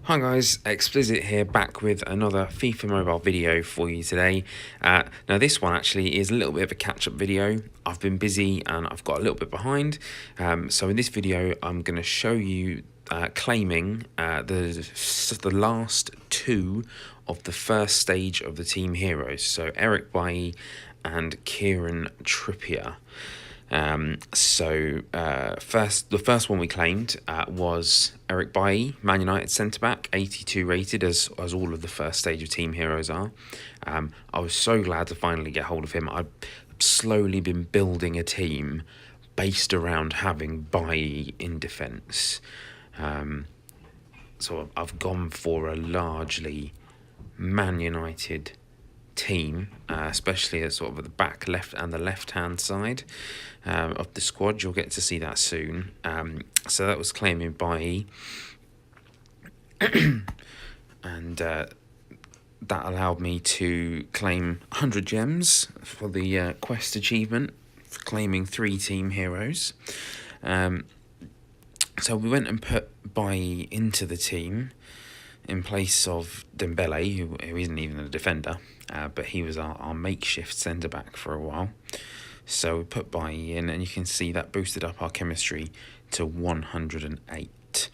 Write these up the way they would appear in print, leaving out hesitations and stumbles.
Hi guys, Explicit here, back with another FIFA Mobile video for you today. Now this one actually is a little bit of a catch-up video. I've been busy and I've got a little bit behind. So in this video I'm going to show you claiming the last two of the first stage of the Team Heroes. So Eric Bailly and Kieran Trippier. The first one we claimed was Eric Bailly, Man United centre-back, 82 rated, as all of the first stage of Team Heroes are. I was so glad to finally get hold of him. I've slowly been building a team based around having Bailly in defence. So I've gone for a largely Man United team, especially at sort of at the back left and the left-hand side of the squad. You'll get to see that soon. So that was claiming Bailly, and that allowed me to claim 100 gems for the quest achievement for claiming 3 team heroes. So we went and put Bailly into the team in place of Dembele, who isn't even a defender, but he was our makeshift centre-back for a while. So we put Bailly in, and you can see that boosted up our chemistry to 108.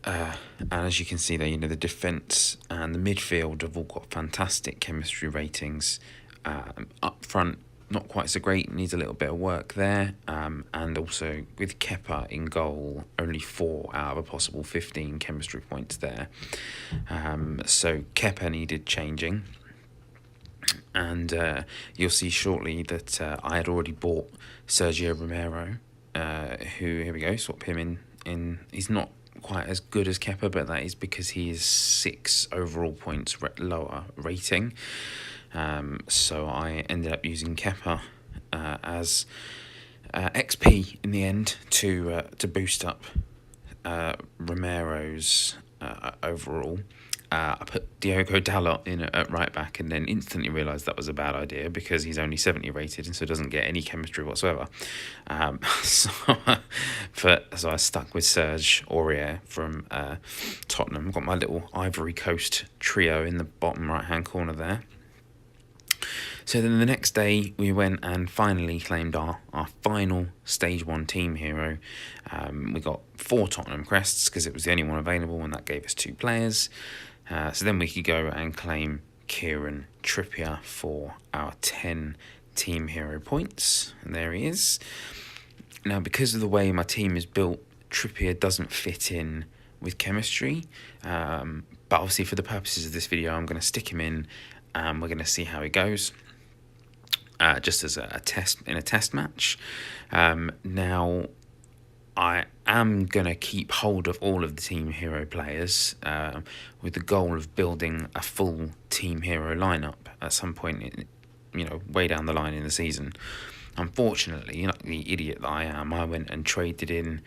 And as you can see there, the defence and the midfield have all got fantastic chemistry ratings. Up front, not quite so great, needs a little bit of work there. And also with Kepa in goal, only 4 out of a possible 15 chemistry points there. So Kepa needed changing. And you'll see shortly that I had already bought Sergio Romero, who, here we go, swap him in. He's not quite as good as Kepa, but that is because he is 6 overall points lower rating. So I ended up using Kepa as XP in the end to boost up Romero's overall. I put Diogo Dalot in at right back, and then instantly realised that was a bad idea because he's only 70 rated and so doesn't get any chemistry whatsoever. So I stuck with Serge Aurier from Tottenham. Got my little Ivory Coast trio in the bottom right hand corner there. So then the next day we went and finally claimed our final Stage 1 team hero. We got 4 Tottenham crests because it was the only one available, and that gave us 2 players. So then we could go and claim Kieran Trippier for our 10 team hero points. And there he is. Now, because of the way my team is built, Trippier doesn't fit in with chemistry. But obviously for the purposes of this video, I'm going to stick him in and we're going to see how he goes. Just as a test in a test match. Now, I am going to keep hold of all of the team hero players with the goal of building a full team hero lineup at some point, way down the line in the season. Unfortunately, like the idiot that I am, I went and traded in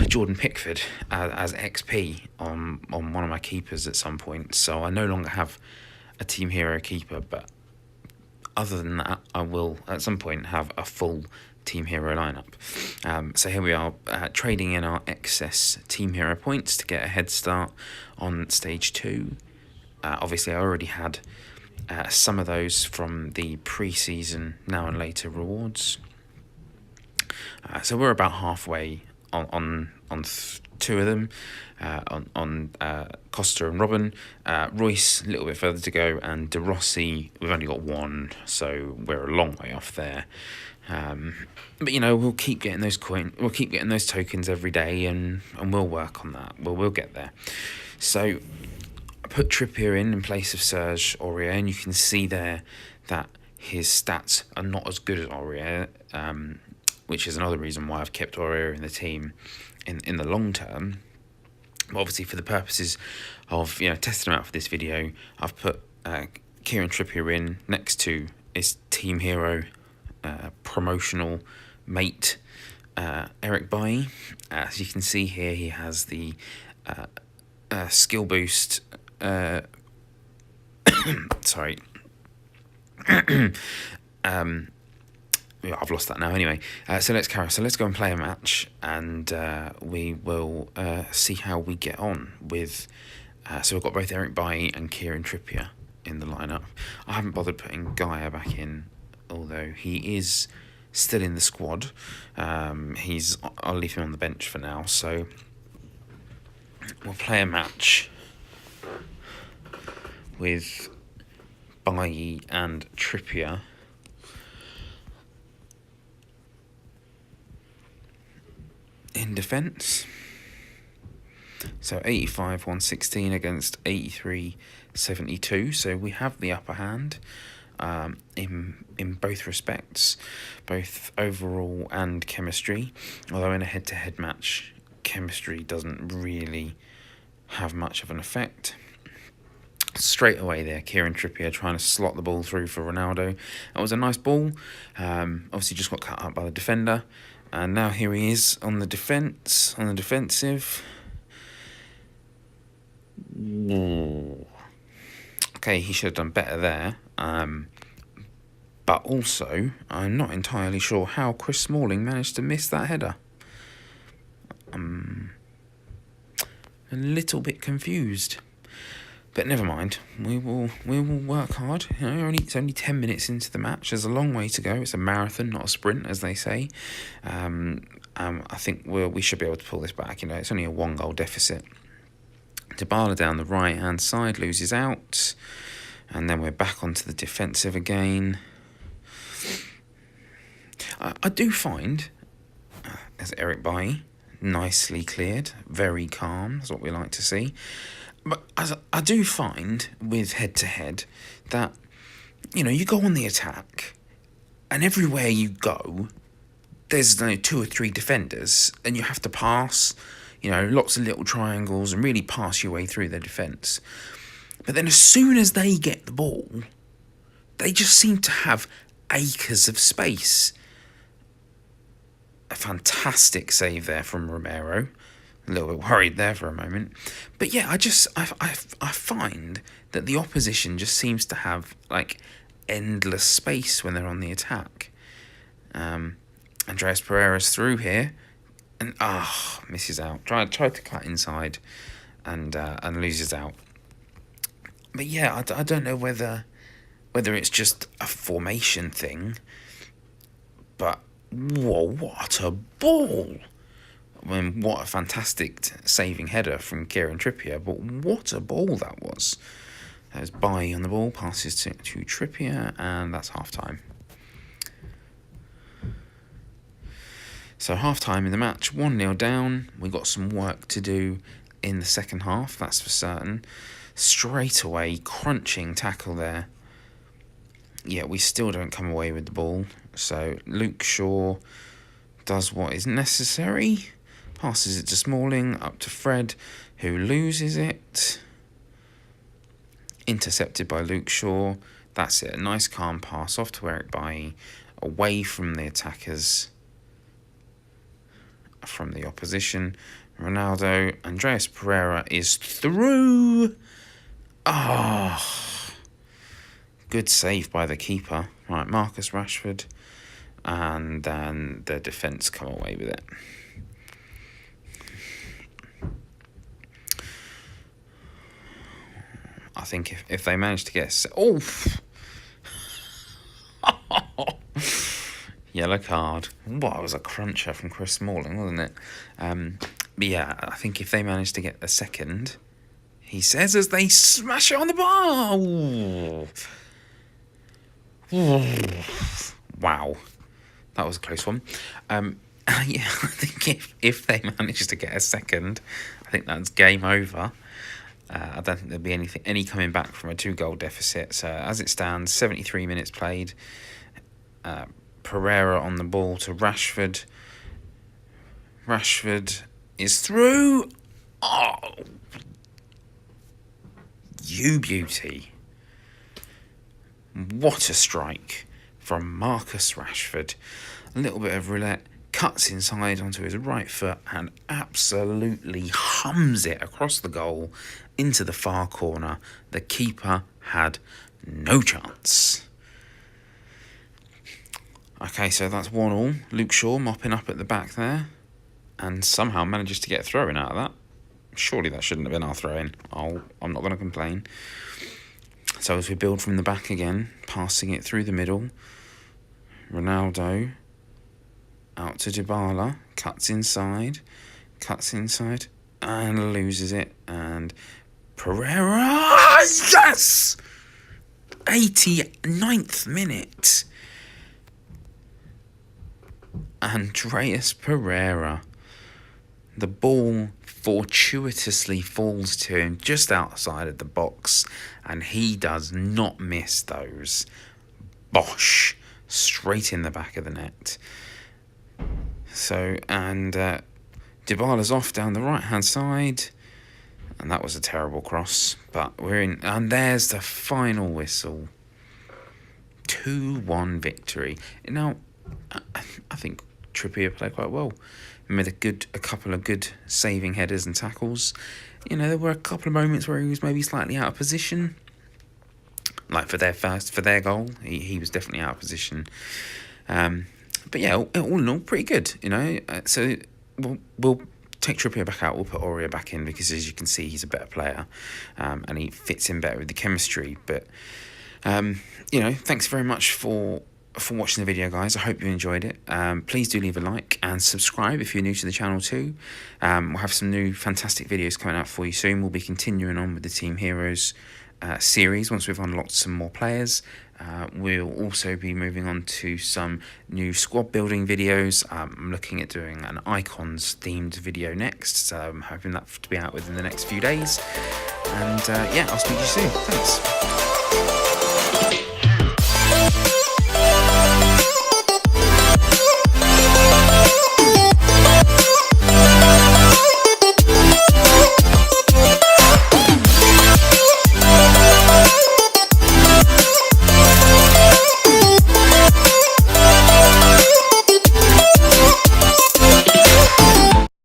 Jordan Pickford as XP on one of my keepers at some point. So I no longer have a team hero keeper, but other than that, I will at some point have a full team hero lineup. So here we are trading in our excess team hero points to get a head start on stage 2. Obviously, I already had some of those from the pre-season now and later rewards. So we're about halfway on 2 of them, on Costa and Robin. Royce, a little bit further to go, and De Rossi, we've only got 1, so we're a long way off there. But we'll keep getting those we'll keep getting those tokens every day, and we'll work on that. We'll get there. So I put Trippier in place of Serge Aurier, and you can see there that his stats are not as good as Aurier, which is another reason why I've kept Aurier in the team in the long term. But obviously, for the purposes of testing him out for this video, I've put Kieran Trippier in next to his team hero promotional mate Eric Bailly. As you can see here, he has the skill boost. Sorry. I've lost that now anyway. So let's carry on. So let's go and play a match, and we will see how we get on with. So we've got both Eric Bailly and Kieran Trippier in the lineup. I haven't bothered putting Gaia back in, although he is still in the squad. I'll leave him on the bench for now. So we'll play a match with Bailly and Trippier. In defence, so 85 116 against 83 72. So we have the upper hand in both respects, both overall and chemistry. Although in a head-to-head match, chemistry doesn't really have much of an effect. Straight away there, Kieran Trippier trying to slot the ball through for Ronaldo. That was a nice ball. Obviously just got cut up by the defender. And now here he is on the defensive. Okay, he should have done better there. But also, I'm not entirely sure how Chris Smalling managed to miss that header. A little bit confused. But never mind, we will work hard. You know, it's only 10 minutes into the match. There's a long way to go. It's a marathon, not a sprint, as they say. I think we should be able to pull this back. You know, it's only a 1-goal deficit. Dybala down the right-hand side loses out, and then we're back onto the defensive again. I do find, as Eric Bailly, nicely cleared, very calm. That's what we like to see. But as I do find with head-to-head that, you know, you go on the attack and everywhere you go, there's 2 or 3 defenders and you have to pass, you know, lots of little triangles and really pass your way through their defence. But then as soon as they get the ball, they just seem to have acres of space. A fantastic save there from Romero. A little bit worried there for a moment. But yeah, I find that the opposition just seems to have, like, endless space when they're on the attack. Andreas Pereira's through here. And, misses out. Tried to cut inside and loses out. But yeah, I don't know whether it's just a formation thing. But, whoa, what a ball! I mean, what a fantastic saving header from Kieran Trippier, but what a ball that was. That was Bailly on the ball, passes to Trippier, and that's half-time. So half-time in the match, 1-0 down. We've got some work to do in the second half, that's for certain. Straight away, crunching tackle there. Yeah, we still don't come away with the ball. So Luke Shaw does what is necessary. Passes it to Smalling, up to Fred, who loses it. Intercepted by Luke Shaw. That's it. A nice calm pass off to Eric Bailly, away from the attackers, from the opposition. Ronaldo, Andreas Pereira is through. Good save by the keeper. Right, Marcus Rashford. And then the defence come away with it. I think if they manage to get... Yellow card. What, it was a cruncher from Chris Smalling, wasn't it? But yeah, I think if they manage to get the second, he says as they smash it on the bar. Wow. That was a close one. Yeah, I think if they manage to get a second, I think that's game over. I don't think there'll be any coming back from a 2-goal deficit. So as it stands, 73 minutes played. Pereira on the ball to Rashford. Rashford is through. Oh, you beauty. What a strike from Marcus Rashford. A little bit of roulette. Cuts inside onto his right foot and absolutely hums it across the goal into the far corner. The keeper had no chance. Okay, so that's 1-1. Luke Shaw mopping up at the back there, and somehow manages to get a throw-in out of that. Surely that shouldn't have been our throw-in. I'm not going to complain. So as we build from the back again, passing it through the middle, Ronaldo out to Dybala, cuts inside, and loses it. And Pereira, yes! 89th minute. Andreas Pereira. The ball fortuitously falls to him just outside of the box, and he does not miss those. Bosh! Straight in the back of the net. So, and Dybala's off down the right-hand side, and that was a terrible cross, but we're in, and there's the final whistle. 2-1 victory. Now, I think Trippier played quite well. Made a couple of good saving headers and tackles. You know, there were a couple of moments where he was maybe slightly out of position. Like for their goal, he was definitely out of position. But yeah, all in all, pretty good. You know, so we'll take Trippier back out. We'll put Aurier back in because, as you can see, he's a better player, and he fits in better with the chemistry. But you know, thanks very much for watching the video, guys. I hope you enjoyed it. Please do leave a like and subscribe if you're new to the channel too. We'll have some new fantastic videos coming out for you soon. We'll be continuing on with the Team Heroes series once we've unlocked some more players. We'll also be moving on to some new squad building videos. I'm looking at doing an icons themed video next, so I'm hoping that to be out within the next few days. And yeah, I'll speak to you soon. Thanks.